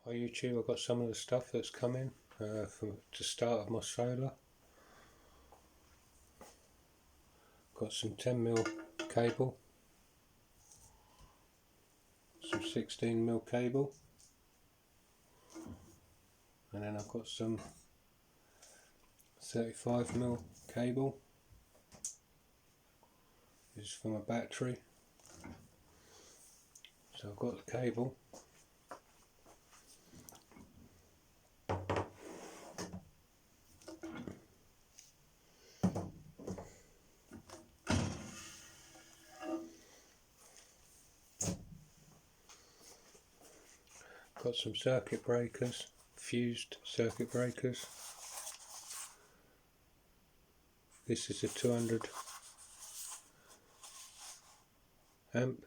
Hi YouTube, I've got some of the stuff that's coming to start my solar. Got some 10mm cable, some 16mm cable, and then I've got some 35mm cable. This is for my battery. So I've got the cable. Got some circuit breakers, fused circuit breakers. This is a 200 amp.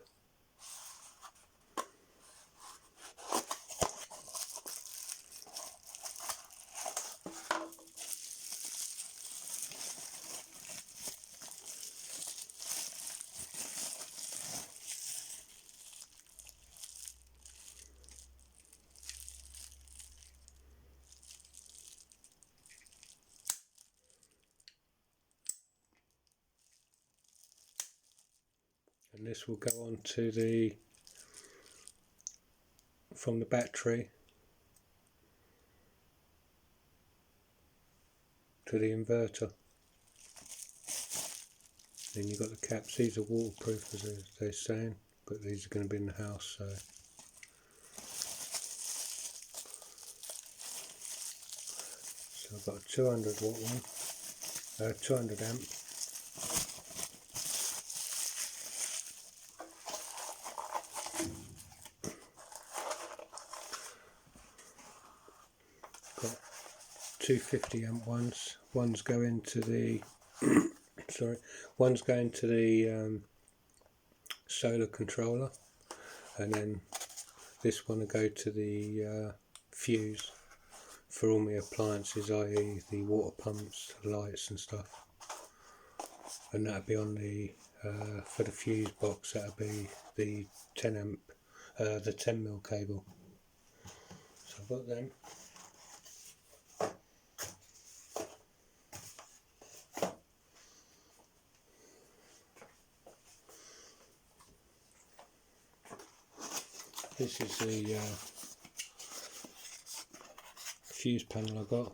And this will go on to from the battery to the inverter. Then you've got the caps. These are waterproof, as they're saying, but these are going to be in the house, so I've got a 200 watt one, 200 amp. Got 250 amp ones. One's going to the one's going to the solar controller, and then this one will go to the fuse for all my appliances, i.e. the water pumps, lights and stuff. And that'll be on the for the fuse box, that'll be the 10 amp, the 10mm cable. So I've got them. This is the fuse panel I got.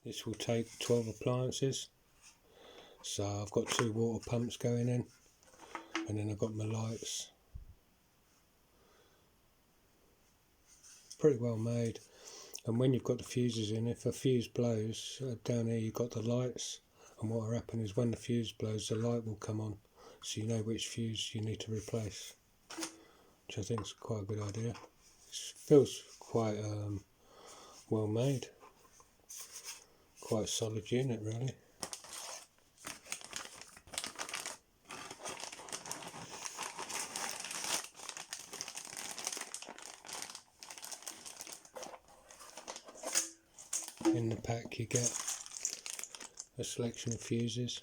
This will take 12 appliances. So I've got 2 water pumps going in, and then I've got my lights. Pretty well made. And when you've got the fuses in, if a fuse blows, down here you've got the lights, and what will happen is when the fuse blows, the light will come on, so you know which fuse you need to replace, which I think is quite a good idea. It feels quite well made, quite a solid unit really. In the pack you get a selection of fuses,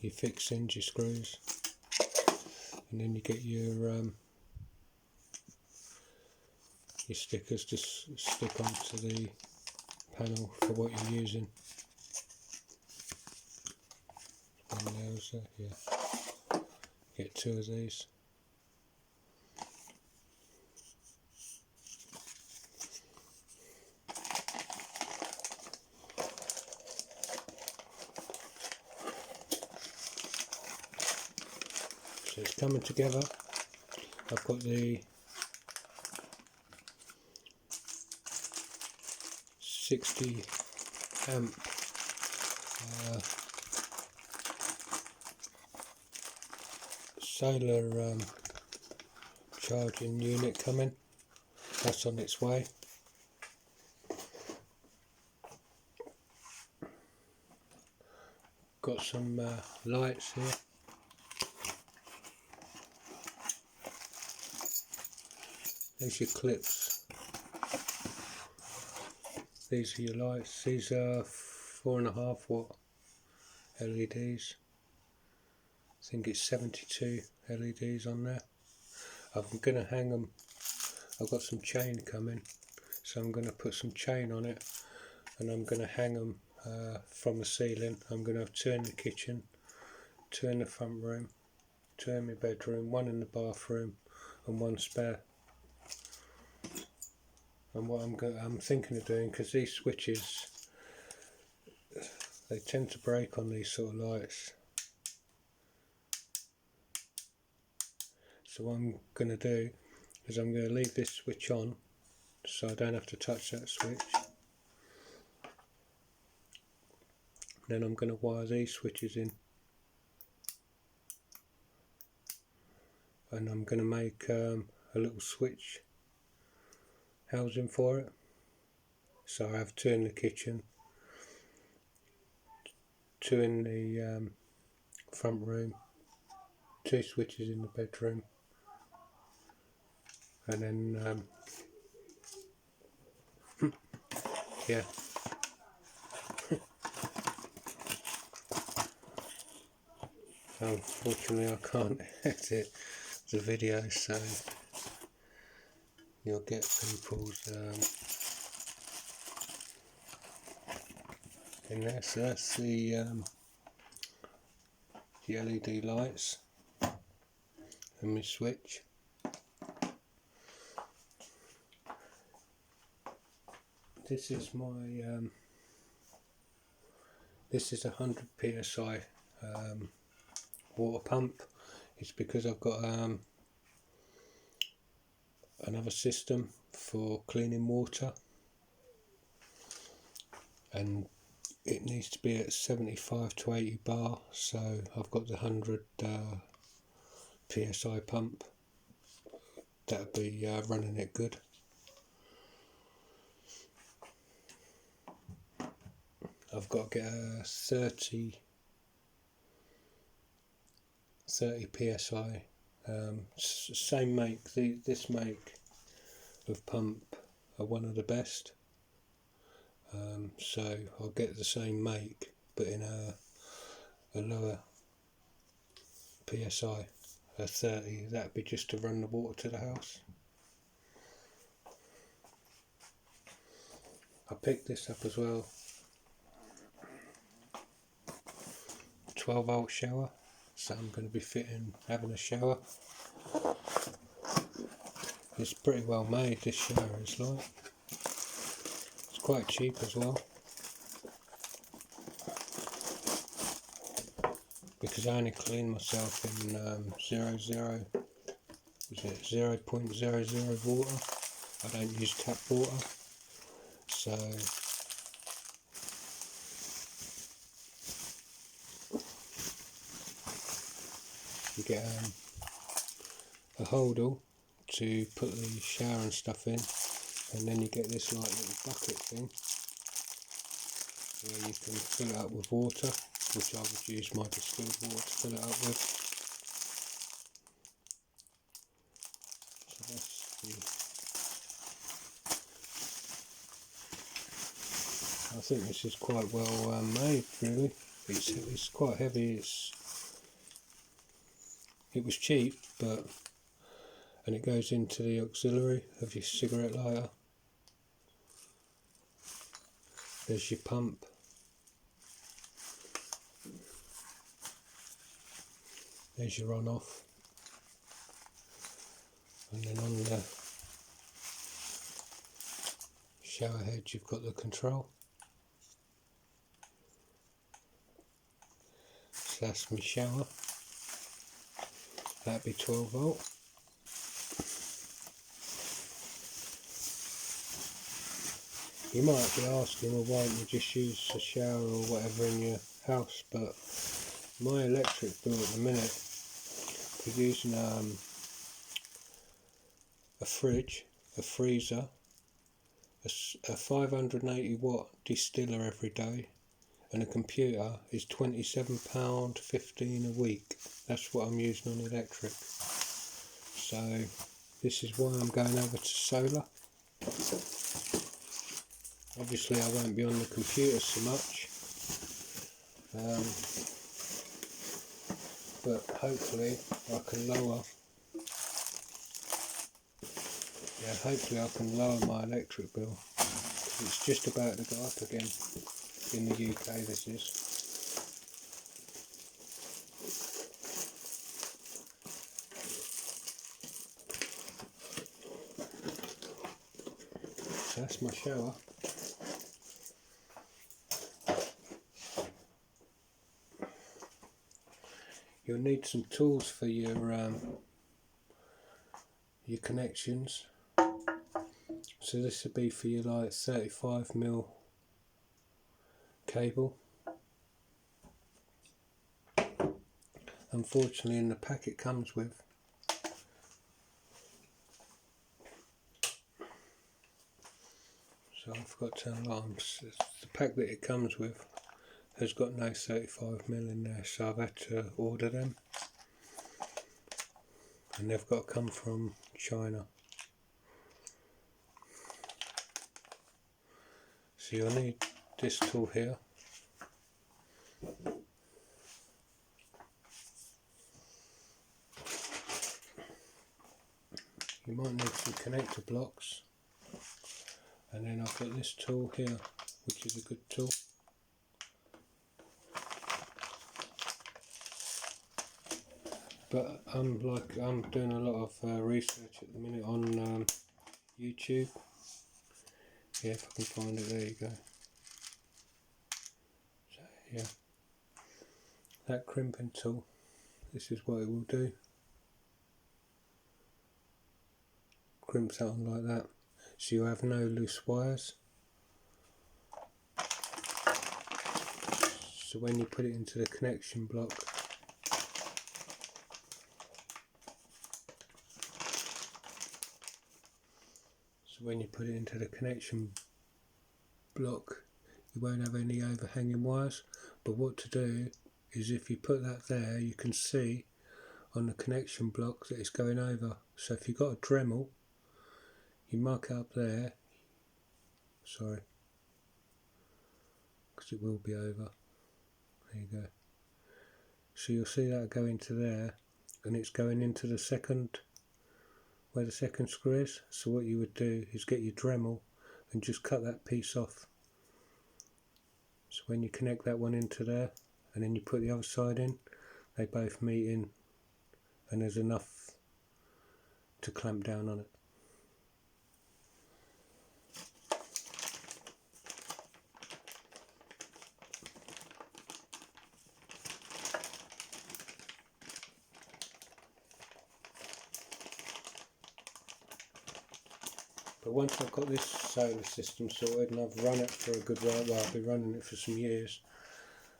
your fixings, your screws, and then you get your stickers to stick onto the panel for what you're using. And there's yeah, get 2 of these. So it's coming together. I've got the 60 amp solar charging unit coming. That's on its way. Got some lights here. There's your clips. These are your lights. These are 4.5 watt LEDs. I think it's 72 LEDs on there. I'm going to hang them. I've got some chain coming, so I'm going to put some chain on it, and I'm going to hang them from the ceiling. I'm going to have 2 in the kitchen, 2 in the front room, 2 in my bedroom, 1 in the bathroom, and 1 spare. And what I'm thinking of doing, because these switches, they tend to break on these sort of lights. So what I'm going to do is I'm going to leave this switch on, so I don't have to touch that switch. Then I'm going to wire these switches in, and I'm going to make a little switch housing for it. So I have 2 in the kitchen, 2 in the front room, 2 switches in the bedroom, and then yeah. Unfortunately I can't edit the video, so you'll get people's in there. So that's the LED lights and my switch. This is my this is 100 psi water pump. It's because I've got another system for cleaning water, and it needs to be at 75 to 80 bar, so I've got the 100 psi pump. That'll be running it good. I've got to get a 30 psi, same make. This make of pump are one of the best, so I'll get the same make but in a lower psi, a 30. That'd be just to run the water to the house. I picked this up as well, 12 volt shower, so I'm going to be having a shower. It's pretty well made, this shower is like. It's quite cheap as well, because I only clean myself in 0.00 water. I don't use tap water, so you get a holder to put the shower and stuff in, and then you get this like little bucket thing where you can fill it up with water, which I would use my distilled water to fill it up with. So that's I think this is quite well made, really. It's quite heavy. It was cheap, and it goes into the auxiliary of your cigarette lighter. There's your pump. There's your on off. And then on the shower head you've got the control. So that's my shower. That'd be 12 volt. You might be asking, well, why don't you just use a shower or whatever in your house? But my electric bill at the minute, for using a fridge, a freezer, a 580 watt distiller every day, and a computer, is £27.15 a week. That's what I'm using on electric. So this is why I'm going over to solar. Obviously I won't be on the computer so much, but hopefully I can lower. Yeah, hopefully I can lower my electric bill. It's just about to go up again in the UK. This is. So that's my shower. You'll need some tools for your connections. So this would be for your like 35mm cable. Unfortunately, in the pack it comes with, so I forgot to turn alarms. The pack that it comes with has got no 35mm in there, so I've had to order them, and they've got to come from China. So you'll need this tool here. You might need some connector blocks, and then I've got this tool here, which is a good tool. But I'm doing a lot of research at the minute on YouTube. Yeah, if I can find it, there you go. So yeah, that crimping tool, this is what it will do. Crimps out like that, so you have no loose wires. So when you put it into the connection block, you won't have any overhanging wires. But what to do is, if you put that there, you can see on the connection block that it's going over. So if you've got a Dremel, you mark it up there, sorry, because it will be over. There you go. So you'll see that go into there, and it's going into the second, where the second screw is. So what you would do is get your Dremel and just cut that piece off. So when you connect that one into there, and then you put the other side in, they both meet in, and there's enough to clamp down on it. But once I've got this solar system sorted and I've run it for a good while, well, I've been running it for some years,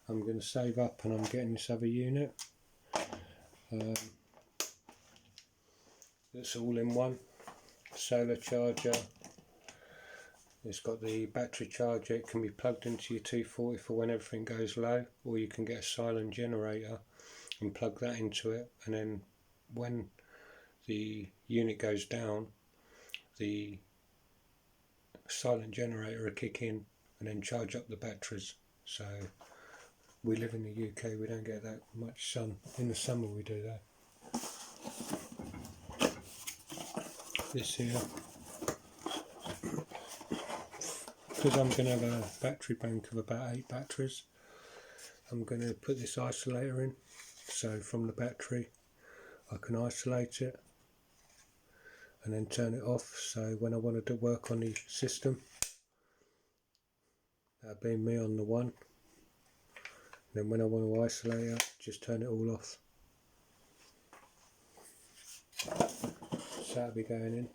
I'm going to save up and I'm getting this other unit. It's all in one. Solar charger. It's got the battery charger. It can be plugged into your 240 for when everything goes low, or you can get a silent generator and plug that into it, and then when the unit goes down, the silent generator will kick in and then charge up the batteries. So we live in the UK, we don't get that much sun. In the summer we do that. This here, because I'm going to have a battery bank of about 8 batteries, I'm going to put this isolator in, so from the battery I can isolate it and then turn it off, so when I want to work on the system, that'll be me on the one, and then when I want to isolate it, just turn it all off. So that'll be going in.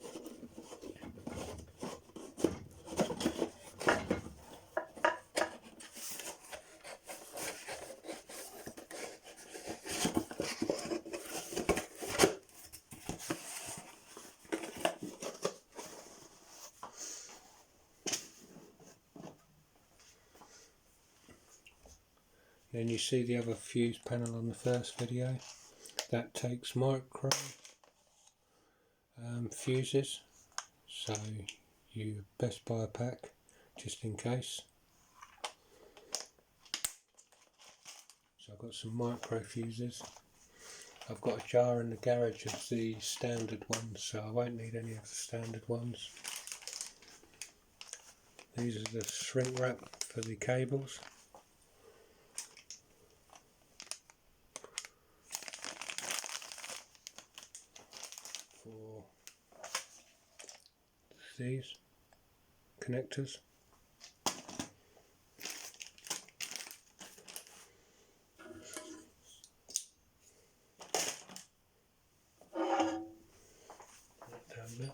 Then you see the other fuse panel on the first video. That takes micro fuses, so you best buy a pack just in case. got some micro fuses. I've got a jar in the garage of the standard ones, so I won't need any of the standard ones. These are the shrink wrap for the cables. For these connectors. Down there.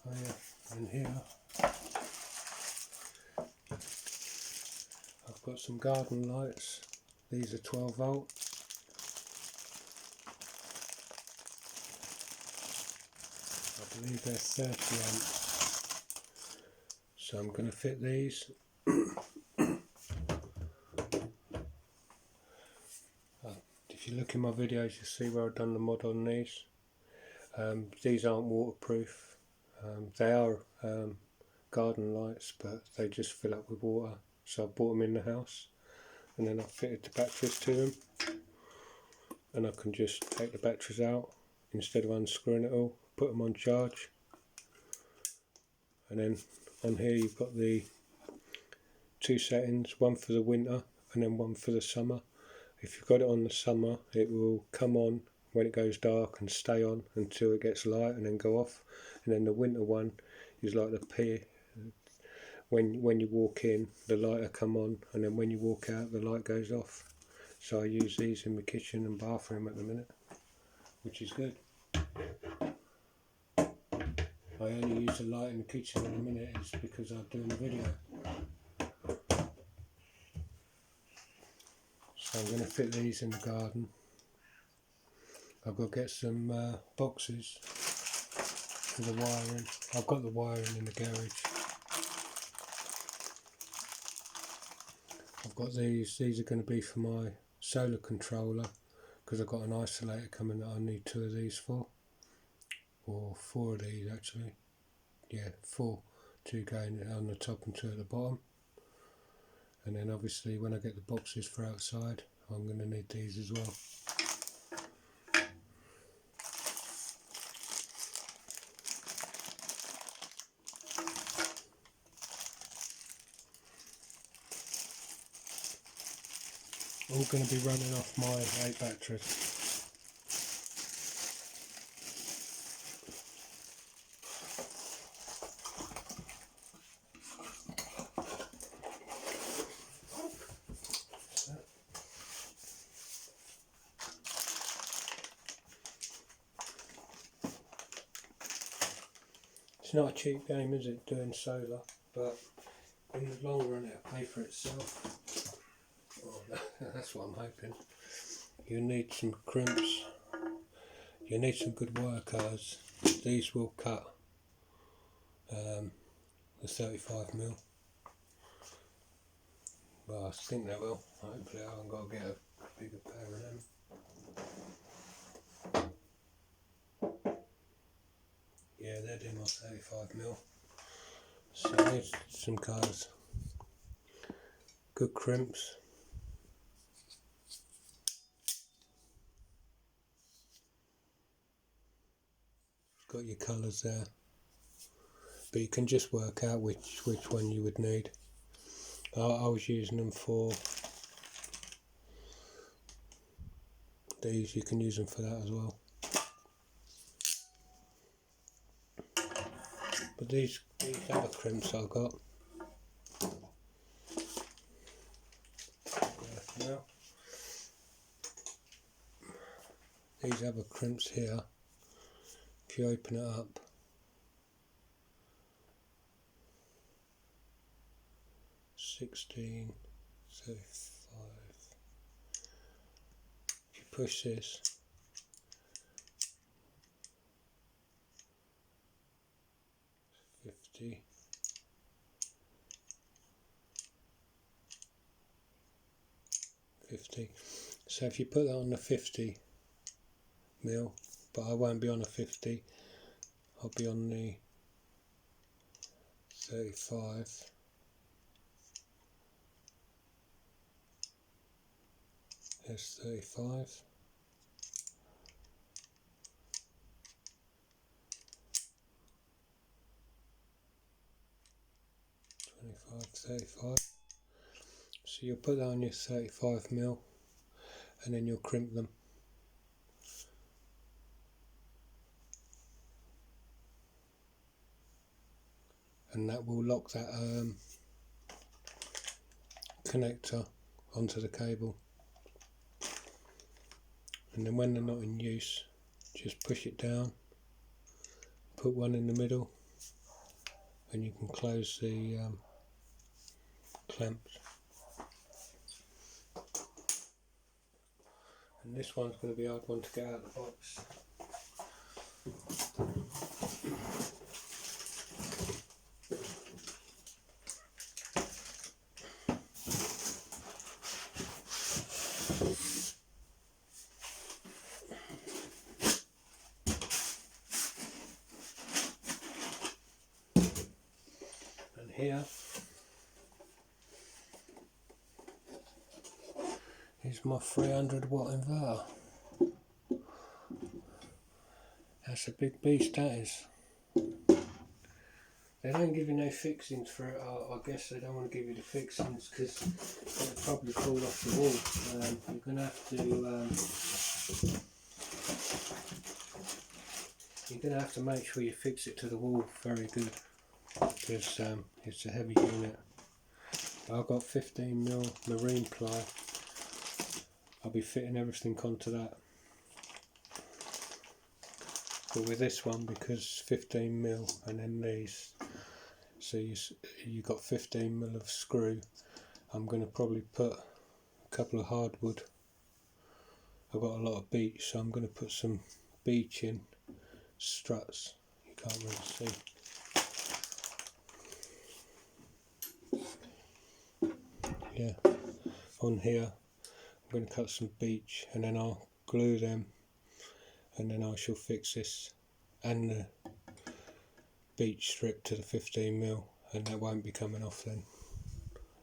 Oh yeah, and here I've got some garden lights. These are 12 volt. I believe they're 30 amps. So I'm going to fit these. If you look in my videos, you'll see where I've done the mod on these. These aren't waterproof. They are garden lights, but they just fill up with water. So I bought them in the house, and then I fitted the batteries to them. And I can just take the batteries out instead of unscrewing it all, put them on charge. And then on here you've got the two settings, one for the winter and then one for the summer. If you've got it on the summer, it will come on when it goes dark and stay on until it gets light and then go off. And then the winter one is like the P. When you walk in, the light will come on, and then when you walk out, the light goes off. So I use these in my kitchen and bathroom at the minute, which is good. I only use the light in the kitchen at the minute is because I'm doing the video. So I'm going to fit these in the garden. I've got to get some boxes for the wiring. I've got the wiring in the garage. I've got these are going to be for my solar controller, because I've got an isolator coming that I need 2 of these for. Or 4 of these actually. Yeah, 4. 2 going on the top and 2 at the bottom. And then obviously when I get the boxes for outside, I'm going to need these as well. All going to be running off my 8 batteries. It's not a cheap game, is it, doing solar, but in the long run it'll pay for itself. Well, that's what I'm hoping. You need some crimps, you need some good wire cutters. These will cut the 35mm. Well, I think they will. Hopefully I haven't got to get a bigger pair of them. Yeah, they're doing my 35mm. So I need some cutters. Good crimps. Got your colours there. But you can just work out which one you would need. I was using them for these, you can use them for that as well. But these other crimps I've got. Now, these other crimps here, if you open it up, $16.35. If you push this, $50. So if you put that on the 50mm, but I won't be on a 50, I'll be on the 35. There's 35. 35. So you'll put that on your 35mm and then you'll crimp them. And that will lock that connector onto the cable. And then when they're not in use, just push it down, put one in the middle, and you can close the clamps. And this one's going to be a hard one to get out of the box. And here is my 300-watt inverter. That's a big beast, that is. They don't give you no fixings for it. I guess they don't want to give you the fixings because it'll probably fall off the wall. You're going to have to make sure you fix it to the wall very good because it's a heavy unit. I've got 15mm marine ply. I'll be fitting everything onto that. But with this one, because 15mm and then these, so you got 15mm of screw, I'm going to probably put a couple of hardwood. I've got a lot of beech, so I'm going to put some beech in struts. You can't really see. Yeah, on here I'm going to cut some beech and then I'll glue them, and then I shall fix this and the beech strip to the 15mm, and that won't be coming off then.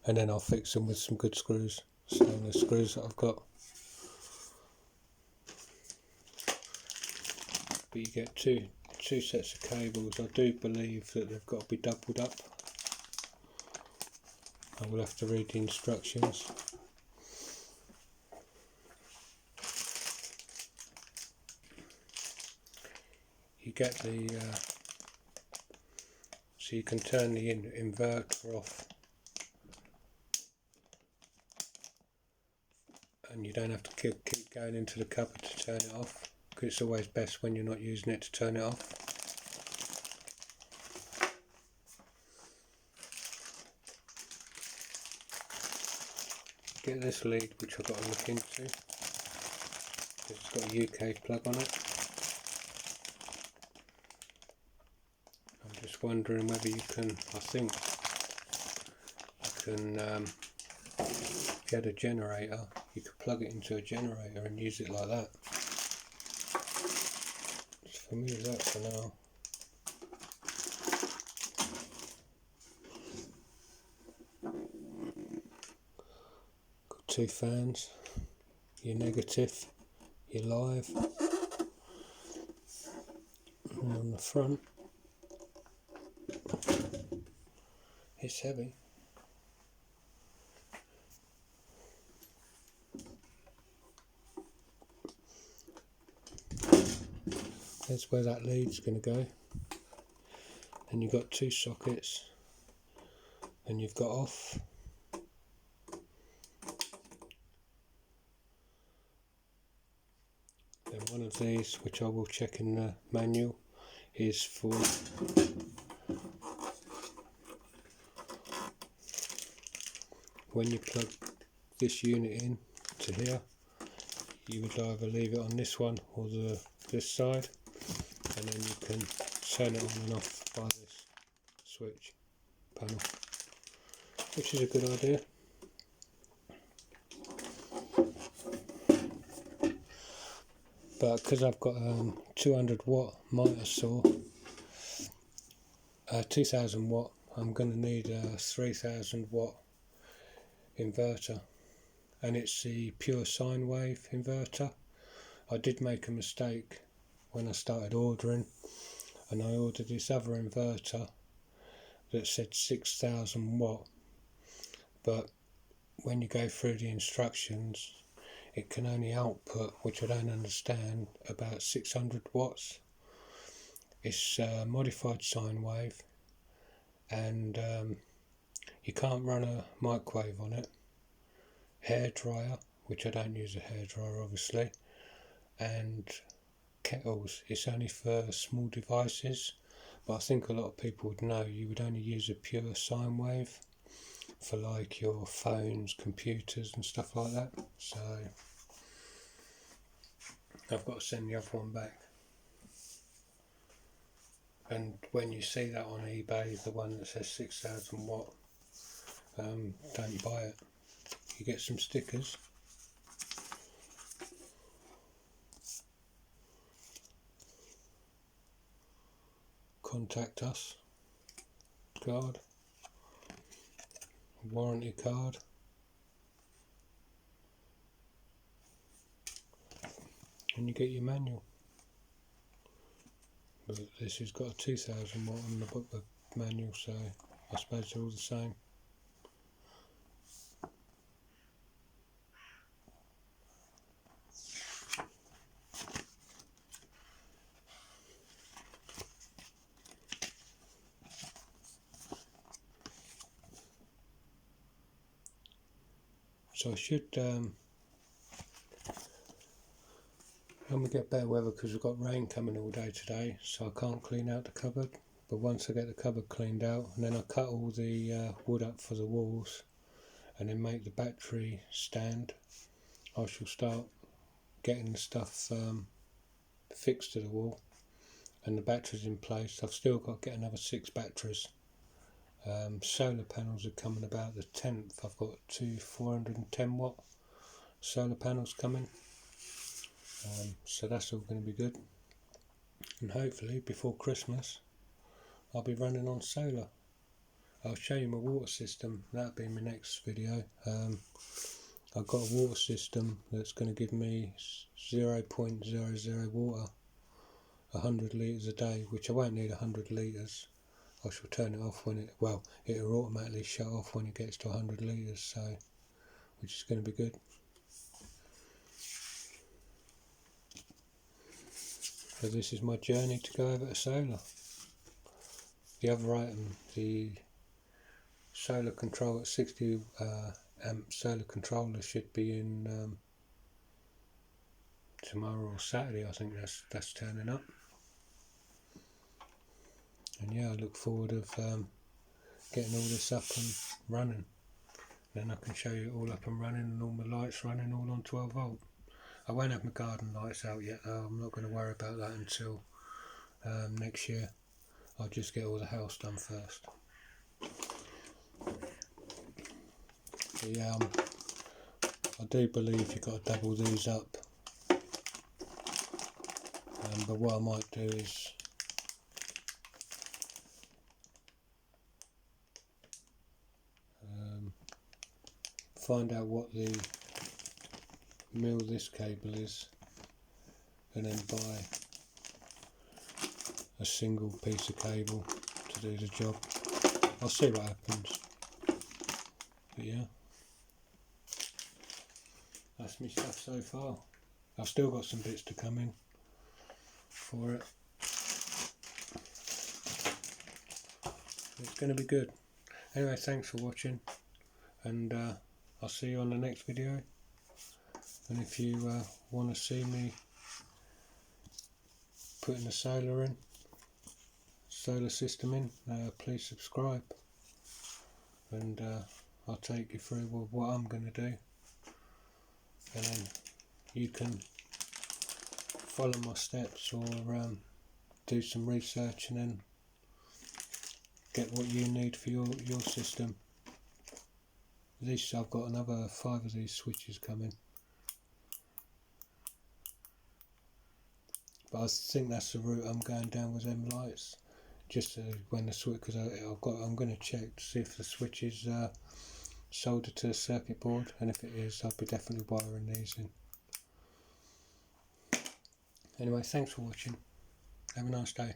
And then I'll fix them with some good screws, stainless screws that I've got. But you get two sets of cables. I do believe that they've got to be doubled up. I will have to read the instructions. You get the so you can turn the inverter off, and you don't have to keep going into the cupboard to turn it off, because it's always best when you're not using it to turn it off. Get this lead, which I've got to look into. It's got a UK plug on it. I'm just wondering whether you can, I think you can, if you had a generator, you could plug it into a generator and use it like that. Just for me, that for now. Got two fans, your negative, your live, and on the front it's heavy. That's where that lead's going to go. And you've got two sockets, and you've got off. Then one of these, which I will check in the manual, is for when you plug this unit in to here, you would either leave it on this one or this side, and then you can turn it on and off by this switch panel, which is a good idea. But because I've got a 200-watt miter saw, 2000 watt. I'm going to need a 3000 watt inverter, and it's the pure sine wave inverter. I did make a mistake when I started ordering, and I ordered this other inverter that said 6000 watt, but when you go through the instructions it can only output, which I don't understand, about 600 watts. It's modified sine wave, and you can't run a microwave on it, hairdryer, which I don't use a hairdryer obviously, and kettles. It's only for small devices, but I think a lot of people would know you would only use a pure sine wave for like your phones, computers and stuff like that. So I've got to send the other one back. And when you see that on eBay, the one that says 6000 watt, don't buy it. You get some stickers. Contact us card, warranty card, and you get your manual. But this has got a 2000 watt on the booklet manual, so I suppose they're all the same. So I should, when we get better weather, because we've got rain coming all day today, so I can't clean out the cupboard. But once I get the cupboard cleaned out, and then I cut all the wood up for the walls, and then make the battery stand, I shall start getting the stuff fixed to the wall, and the batteries in place. I've still got to get another 6 batteries. Solar panels are coming about the 10th. I've got 2 410 watt solar panels coming, so that's all going to be good, and hopefully before Christmas I'll be running on solar. I'll show you my water system. That'll be in my next video. I've got a water system that's going to give me 0.00 water, 100 litres a day, which I won't need 100 litres. I shall turn it off when it'll automatically shut off when it gets to 100 litres, so, which is going to be good. So this is my journey to go over to solar. The other item, the solar control at 60 amp solar controller, should be in tomorrow or Saturday. I think that's turning up. And yeah, I look forward of getting all this up and running. Then I can show you it all up and running, and all my lights running all on 12 volt. I won't have my garden lights out yet though. I'm not going to worry about that until next year. I'll just get all the house done first. But yeah, I do believe you've got to double these up. But what I might do is find out what the mil this cable is, and then buy a single piece of cable to do the job. I'll see what happens. But yeah, that's my stuff so far. I've still got some bits to come in for it. It's going to be good. Anyway, thanks for watching, and I'll see you on the next video. And if you want to see me putting the solar system in, please subscribe, and I'll take you through what I'm going to do, and then you can follow my steps, or do some research and then get what you need for your system. I've got another 5 of these switches coming, but I think that's the route I'm going down with them lights, just when the switch, because I'm going to check to see if the switch is soldered to the circuit board, and if it is, I'll be definitely wiring these in. Anyway, thanks for watching. Have a nice day.